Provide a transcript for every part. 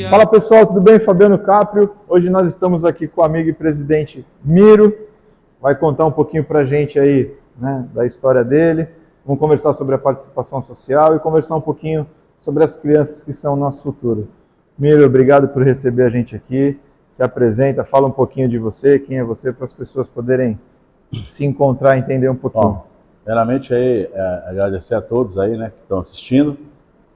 Fala pessoal, tudo bem? Fabiano Caprio. Hoje nós estamos aqui com o amigo e presidente Miro. Vai contar um pouquinho pra gente aí, né, da história dele. Vamos conversar sobre a participação social e conversar um pouquinho sobre as crianças que são o nosso futuro. Miro, obrigado por receber a gente aqui. Se apresenta, fala um pouquinho de você, quem é você, para as pessoas poderem se encontrar e entender um pouquinho. Bom, primeiramente aí, agradecer a todos aí, né, que estão assistindo.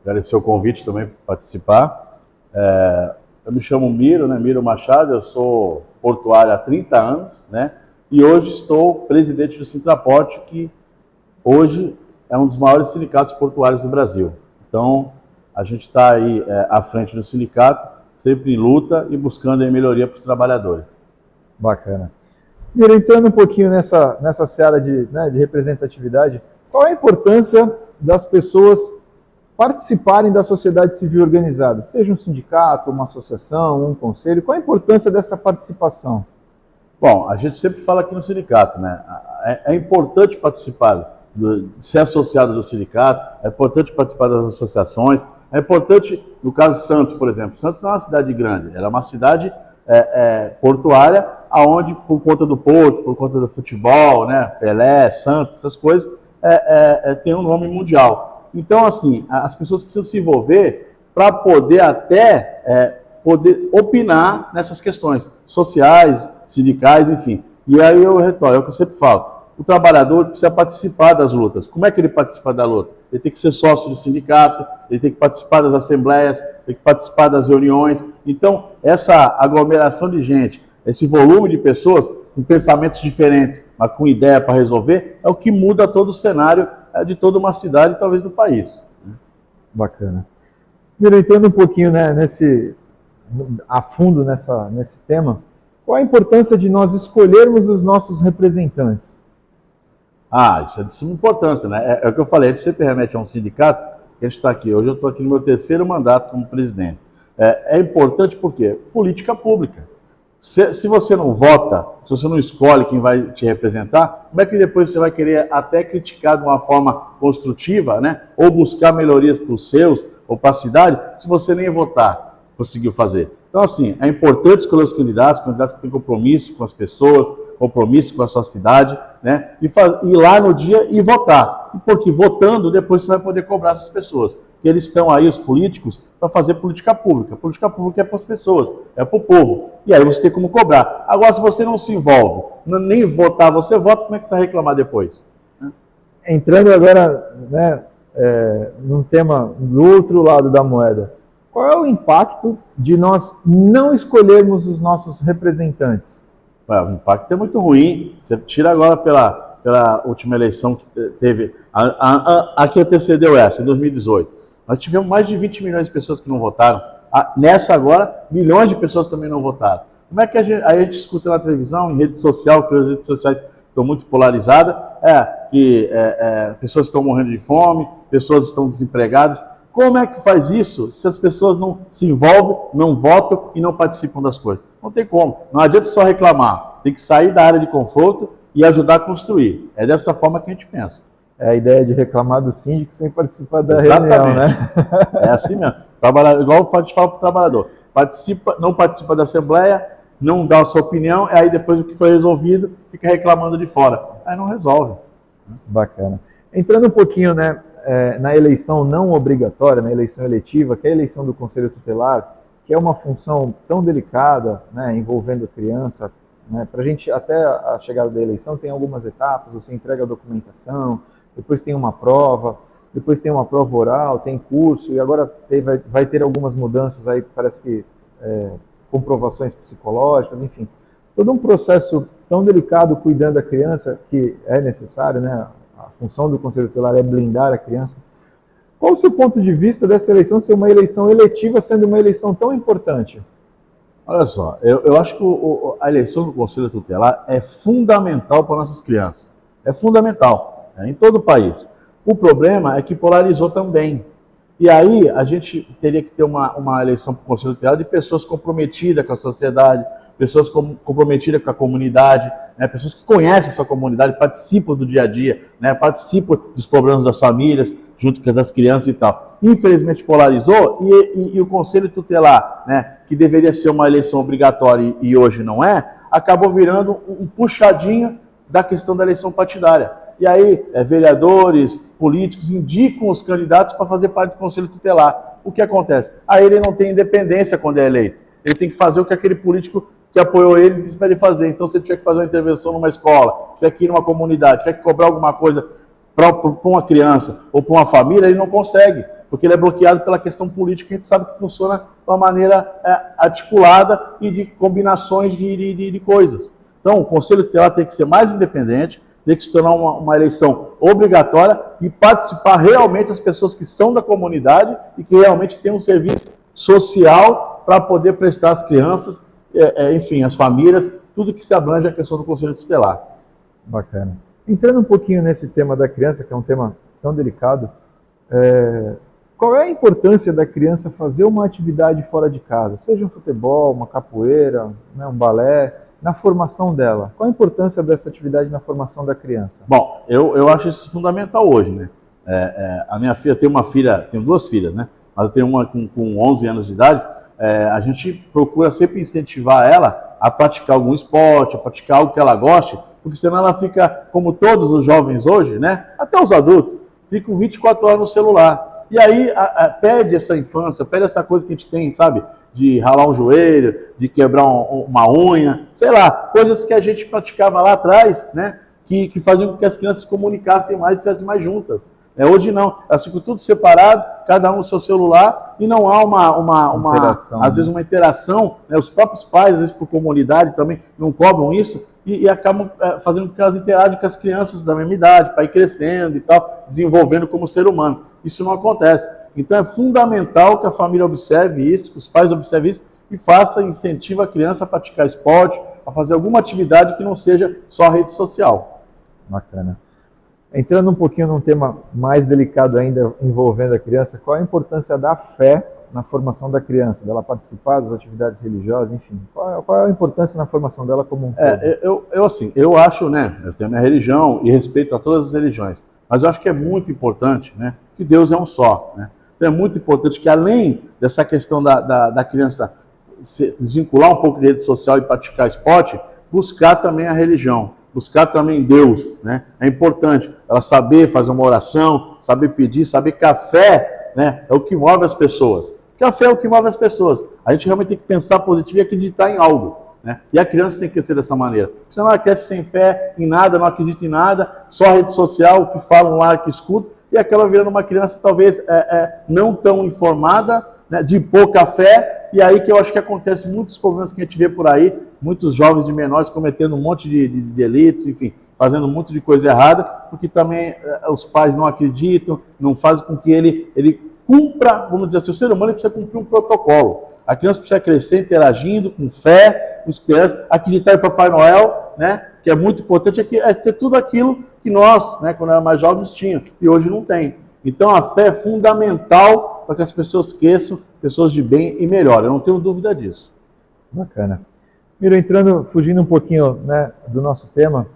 Agradecer o convite também para participar. Eu me chamo Miro, né, Miro Machado, eu sou portuário há 30 anos, né, e hoje estou presidente do Sintraporte, que hoje é um dos maiores sindicatos portuários do Brasil. Então, a gente está aí à frente do sindicato, sempre em luta e buscando a melhoria para os trabalhadores. Bacana. Miro, entrando um pouquinho nessa seara de representatividade, qual é a importância das pessoas participarem da sociedade civil organizada, seja um sindicato, uma associação, um conselho, qual a importância dessa participação? Bom, a gente sempre fala aqui no sindicato, né? É importante participar, ser associado do sindicato, é importante participar das associações, é importante, no caso de Santos, por exemplo, Santos não é uma cidade grande, ela é uma cidade portuária, aonde por conta do porto, por conta do futebol, né, Pelé, Santos, essas coisas, tem um nome mundial. Então, assim, as pessoas precisam se envolver para poder até poder opinar nessas questões sociais, sindicais, enfim. E aí eu retorno, é o que eu sempre falo, o trabalhador precisa participar das lutas. Como é que ele participa da luta? Ele tem que ser sócio do sindicato, ele tem que participar das assembleias, tem que participar das reuniões. Então, essa aglomeração de gente, esse volume de pessoas com pensamentos diferentes, mas com ideia para resolver, é o que muda todo o cenário de toda uma cidade e talvez do país. Bacana. Miro, entrando um pouquinho, né, a fundo nesse tema, qual a importância de nós escolhermos os nossos representantes? Isso é de suma importância, né? É o que eu falei, a gente sempre remete a um sindicato, que a gente está aqui. Hoje eu estou aqui no meu 3º mandato como presidente. É importante porque política pública. Se você não vota, se você não escolhe quem vai te representar, como é que depois você vai querer até criticar de uma forma construtiva, né? Ou buscar melhorias para os seus ou para a cidade, se você nem votar conseguiu fazer? Então, assim, é importante escolher os candidatos que têm compromisso com as pessoas, compromisso com a sua cidade, né? E ir lá no dia e votar. Porque votando, depois você vai poder cobrar essas pessoas. Que eles estão aí, os políticos, para fazer política pública. Política pública é para as pessoas, é para o povo. E aí você tem como cobrar. Agora, se você não se envolve, nem votar, você vota, como é que você vai reclamar depois? Entrando agora, né, num tema do outro lado da moeda, qual é o impacto de nós não escolhermos os nossos representantes? O impacto é muito ruim. Você tira agora pela última eleição que teve, a que antecedeu essa, em 2018. Nós tivemos mais de 20 milhões de pessoas que não votaram. Nessa agora, milhões de pessoas também não votaram. Como é que a gente escuta na televisão, em rede social, que as redes sociais estão muito polarizadas, que pessoas estão morrendo de fome, pessoas estão desempregadas. Como é que faz isso se as pessoas não se envolvem, não votam e não participam das coisas? Não tem como. Não adianta só reclamar. Tem que sair da área de conforto e ajudar a construir. É dessa forma que a gente pensa. É a ideia de reclamar do síndico sem participar da reunião, né? É assim mesmo. Igual a gente fala para o trabalhador. Não participa da assembleia, não dá a sua opinião, aí depois o que foi resolvido, fica reclamando de fora. Aí não resolve. Bacana. Entrando um pouquinho, né, na eleição não obrigatória, na eleição eletiva, que é a eleição do Conselho Tutelar, que é uma função tão delicada, né, envolvendo a criança, né, para a gente, até a chegada da eleição, tem algumas etapas, você entrega a documentação, depois tem uma prova, depois tem uma prova oral, tem curso, e agora vai ter algumas mudanças aí, parece que comprovações psicológicas, enfim. Todo um processo tão delicado cuidando da criança, que é necessário, né? A função do Conselho Tutelar é blindar a criança. Qual o seu ponto de vista dessa eleição ser uma eleição eletiva, sendo uma eleição tão importante? Olha só, eu acho que a eleição do Conselho Tutelar é fundamental para nossas crianças. É fundamental, em todo o país. O problema é que polarizou também. E aí a gente teria que ter uma eleição para o Conselho Tutelar de pessoas comprometidas com a sociedade, pessoas comprometidas com a comunidade, né, pessoas que conhecem a sua comunidade, participam do dia a dia, né, participam dos problemas das famílias, junto com as crianças e tal. Infelizmente polarizou e o Conselho Tutelar, né, que deveria ser uma eleição obrigatória e hoje não é, acabou virando um puxadinho da questão da eleição partidária. E aí, vereadores, políticos indicam os candidatos para fazer parte do Conselho Tutelar. O que acontece? Aí ele não tem independência quando é eleito. Ele tem que fazer o que aquele político que apoiou ele disse para ele fazer. Então, se ele tiver que fazer uma intervenção numa escola, tiver que ir numa comunidade, tiver que cobrar alguma coisa para uma criança ou para uma família, ele não consegue, porque ele é bloqueado pela questão política, que a gente sabe que funciona de uma maneira articulada e de combinações de coisas. Então, o Conselho Tutelar tem que ser mais independente, tem que se tornar uma eleição obrigatória e participar realmente as pessoas que são da comunidade e que realmente têm um serviço social para poder prestar às crianças, enfim, às famílias, tudo que se abrange a questão do Conselho Tutelar. Bacana. Entrando um pouquinho nesse tema da criança, que é um tema tão delicado, qual é a importância da criança fazer uma atividade fora de casa, seja um futebol, uma capoeira, né, um balé, na formação dela? Qual a importância dessa atividade na formação da criança? Bom, eu acho isso fundamental hoje, né? A minha filha, tenho duas filhas, né? Mas eu tenho uma com 11 anos de idade. A gente procura sempre incentivar ela a praticar algum esporte, a praticar algo que ela goste, porque senão ela fica, como todos os jovens hoje, né? Até os adultos, ficam 24 horas no celular. E aí perde essa infância, perde essa coisa que a gente tem, sabe? De ralar um joelho, de quebrar uma unha, sei lá, coisas que a gente praticava lá atrás, né? Que faziam com que as crianças se comunicassem mais e estivessem mais juntas. Hoje não, elas ficam tudo separadas, cada um no seu celular, e não há às vezes uma interação, né? Os próprios pais, às vezes por comunidade também, não cobram isso, e acabam fazendo com que elas interagem com as crianças da mesma idade, para ir crescendo e tal, desenvolvendo como ser humano. Isso não acontece. Então é fundamental que a família observe isso, que os pais observem isso, e incentive a criança a praticar esporte, a fazer alguma atividade que não seja só rede social. Bacana. Entrando um pouquinho num tema mais delicado ainda envolvendo a criança, qual a importância da fé na formação da criança, dela participar das atividades religiosas, enfim, qual é a importância na formação dela como um todo? Eu acho, né, eu tenho a minha religião e respeito a todas as religiões, mas eu acho que é muito importante, né, que Deus é um só, né? Então é muito importante que, além dessa questão da criança se desvincular um pouco de rede social e praticar esporte, buscar também a religião, buscar também Deus, né? É importante ela saber fazer uma oração, saber pedir, saber que a fé, né, é o que move as pessoas. Que a fé é o que move as pessoas. A gente realmente tem que pensar positivo e acreditar em algo, né? E a criança tem que ser dessa maneira. Porque senão ela cresce sem fé em nada, não acredita em nada, só rede social, o que falam lá, que escuta, e acaba virando uma criança talvez não tão informada, né, de pouca fé, e aí que eu acho que acontece muitos problemas que a gente vê por aí, muitos jovens de menores cometendo um monte de delitos, enfim, fazendo um monte de coisa errada, porque também os pais não acreditam, não fazem com que ele cumpra, vamos dizer assim, o ser humano precisa cumprir um protocolo. A criança precisa crescer interagindo, com fé, com esperança, acreditar em Papai Noel, né? Que é muito importante, é ter tudo aquilo que nós, né, quando éramos mais jovens, tínhamos, e hoje não tem. Então a fé é fundamental para que as pessoas cresçam, pessoas de bem e melhor. Eu não tenho dúvida disso. Bacana. Miro, fugindo um pouquinho, né, do nosso tema,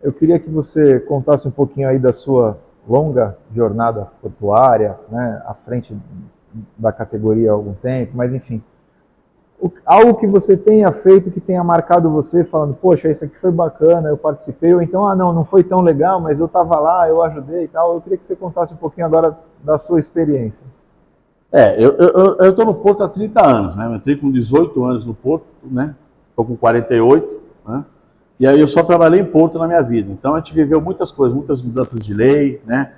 eu queria que você contasse um pouquinho aí da sua longa jornada portuária, né, à frente da categoria há algum tempo, mas enfim, algo que você tenha feito que tenha marcado você, falando, poxa, isso aqui foi bacana, eu participei, ou então, não foi tão legal, mas eu estava lá, eu ajudei e tal. Eu queria que você contasse um pouquinho agora da sua experiência. Eu estou no Porto há 30 anos, né? Eu entrei com 18 anos no Porto, né? Estou com 48, né? E aí eu só trabalhei em Porto na minha vida. Então a gente viveu muitas coisas, muitas mudanças de lei, né?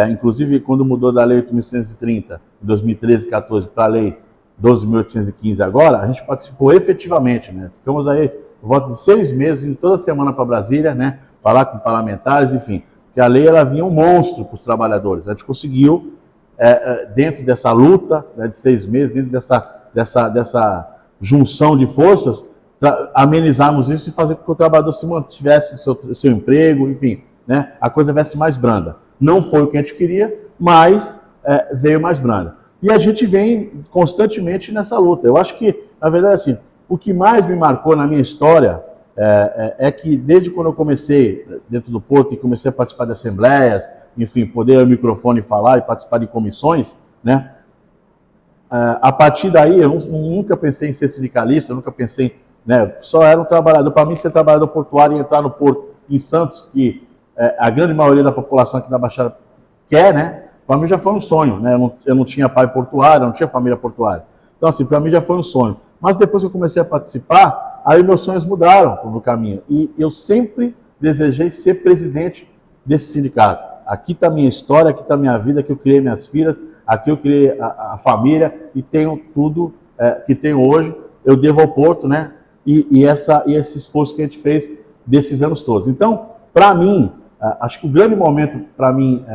Inclusive quando mudou da lei 8.130, em 2013, 14, para a lei 12.815 agora, a gente participou efetivamente, né? Ficamos aí por volta de 6 meses, indo toda semana para Brasília, né? Falar com parlamentares, enfim. Porque a lei, ela vinha um monstro para os trabalhadores. A gente conseguiu, dentro dessa luta, né, de 6 meses, dentro dessa junção de forças, amenizarmos isso e fazer com que o trabalhador se mantivesse seu emprego, enfim, né? A coisa viesse mais branda. Não foi o que a gente queria, mas veio mais branda. E a gente vem constantemente nessa luta. Eu acho que, na verdade, assim, o que mais me marcou na minha história é que desde quando eu comecei dentro do Porto e comecei a participar de assembleias, enfim, poder ao microfone falar e participar de comissões, né? A partir daí eu nunca pensei em ser sindicalista, eu nunca pensei, né? Só era um trabalhador. Para mim, ser trabalhador portuário e entrar no Porto em Santos, que a grande maioria da população aqui da Baixada quer, né? Para mim já foi um sonho, né? Eu não tinha pai portuário, eu não tinha família portuária. Então, assim, para mim já foi um sonho. Mas depois que eu comecei a participar, aí meus sonhos mudaram no caminho. E eu sempre desejei ser presidente desse sindicato. Aqui está a minha história, aqui está a minha vida, aqui eu criei minhas filhas, aqui eu criei a família e tenho tudo que tenho hoje, eu devo ao Porto, né? E esse esforço que a gente fez desses anos todos. Então, para mim, acho que o grande momento para mim,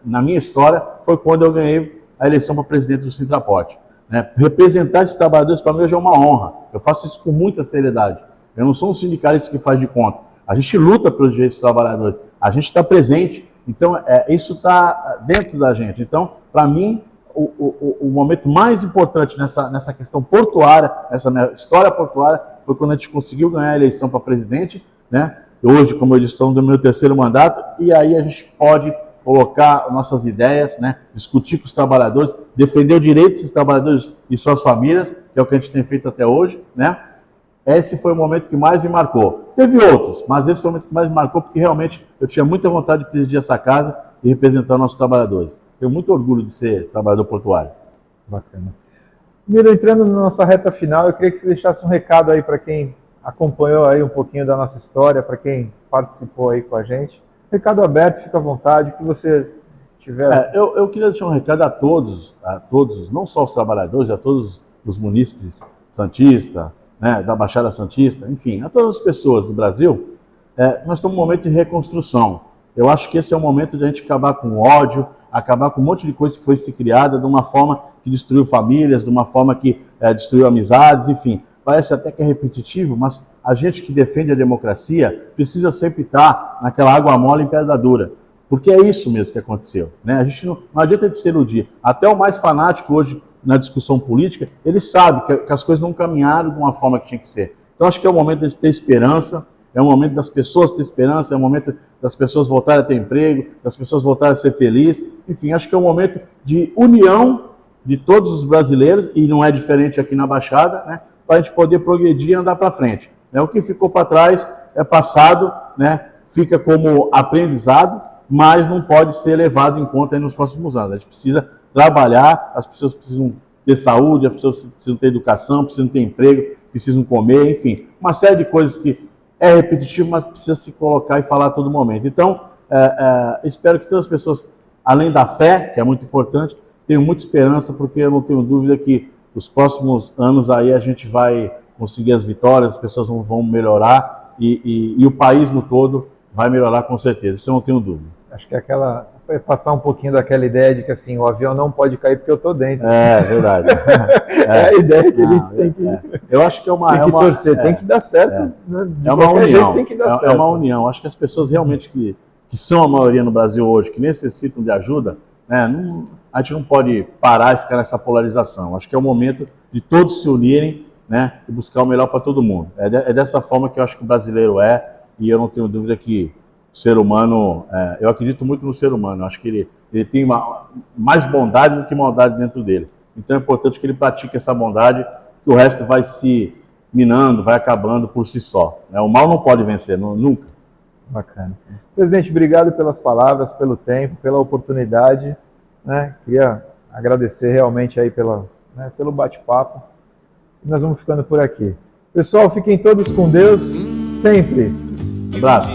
na minha história, foi quando eu ganhei a eleição para presidente do Sintraporte. Né? Representar esses trabalhadores para mim hoje é uma honra. Eu faço isso com muita seriedade. Eu não sou um sindicalista que faz de conta. A gente luta pelos direitos dos trabalhadores. A gente está presente. Então, isso está dentro da gente. Então, para mim, o momento mais importante nessa questão portuária, nessa minha história portuária, foi quando a gente conseguiu ganhar a eleição para presidente, né? Hoje, como eu disse, estamos no meu terceiro mandato, e aí a gente pode colocar nossas ideias, né? Discutir com os trabalhadores, defender o direito desses trabalhadores e suas famílias, que é o que a gente tem feito até hoje, né? Esse foi o momento que mais me marcou. Teve outros, mas esse foi o momento que mais me marcou, porque realmente eu tinha muita vontade de presidir essa casa e representar nossos trabalhadores. Tenho muito orgulho de ser trabalhador portuário. Bacana. Miro, entrando na nossa reta final, eu queria que você deixasse um recado aí para quem acompanhou aí um pouquinho da nossa história, para quem participou aí com a gente. Recado aberto, fica à vontade, o que você tiver. Eu queria deixar um recado a todos, não só os trabalhadores, a todos os munícipes santistas, né, da Baixada Santista, enfim, a todas as pessoas do Brasil. Nós estamos num momento de reconstrução. Eu acho que esse é o momento de a gente acabar com o ódio, acabar com um monte de coisa que foi se criada de uma forma que destruiu famílias, de uma forma que destruiu amizades, enfim. Parece até que é repetitivo, mas a gente que defende a democracia precisa sempre estar naquela água mole em pedra dura. Porque é isso mesmo que aconteceu, né? A gente não adianta de se iludir. Até o mais fanático hoje na discussão política, ele sabe que as coisas não caminharam de uma forma que tinha que ser. Então acho que é o momento de ter esperança, é o momento das pessoas ter esperança, é o momento das pessoas voltarem a ter emprego, das pessoas voltarem a ser felizes. Enfim, acho que é um momento de união de todos os brasileiros, e não é diferente aqui na Baixada, né? Para a gente poder progredir e andar para frente. O que ficou para trás é passado, né? Fica como aprendizado, mas não pode ser levado em conta nos próximos anos. A gente precisa trabalhar, as pessoas precisam ter saúde, as pessoas precisam ter educação, precisam ter emprego, precisam comer, enfim, uma série de coisas que é repetitivo, mas precisa se colocar e falar a todo momento. Então, espero que todas as pessoas, além da fé, que é muito importante, tenham muita esperança, porque eu não tenho dúvida que os próximos anos aí a gente vai conseguir as vitórias, as pessoas vão melhorar e o país no todo vai melhorar com certeza, isso eu não tenho dúvida. Acho que passar um pouquinho daquela ideia de que assim, o avião não pode cair porque eu estou dentro. É verdade. É a ideia que a gente tem que... Eu acho que tem que torcer, tem que dar certo. Né? É uma união. Tem que dar certo. É uma união. Acho que as pessoas realmente que são a maioria no Brasil hoje, que necessitam de ajuda, né, a gente não pode parar e ficar nessa polarização. Acho que é o momento de todos se unirem, né, e buscar o melhor para todo mundo. É dessa forma que eu acho que o brasileiro e eu não tenho dúvida que o ser humano, eu acredito muito no ser humano, eu acho que ele tem mais bondade do que maldade dentro dele. Então é importante que ele pratique essa bondade, que o resto vai se minando, vai acabando por si só. O mal não pode vencer, nunca. Bacana. Presidente, obrigado pelas palavras, pelo tempo, pela oportunidade. Né? Queria agradecer realmente aí pelo bate-papo. E nós vamos ficando por aqui. Pessoal, fiquem todos com Deus, sempre. Um abraço.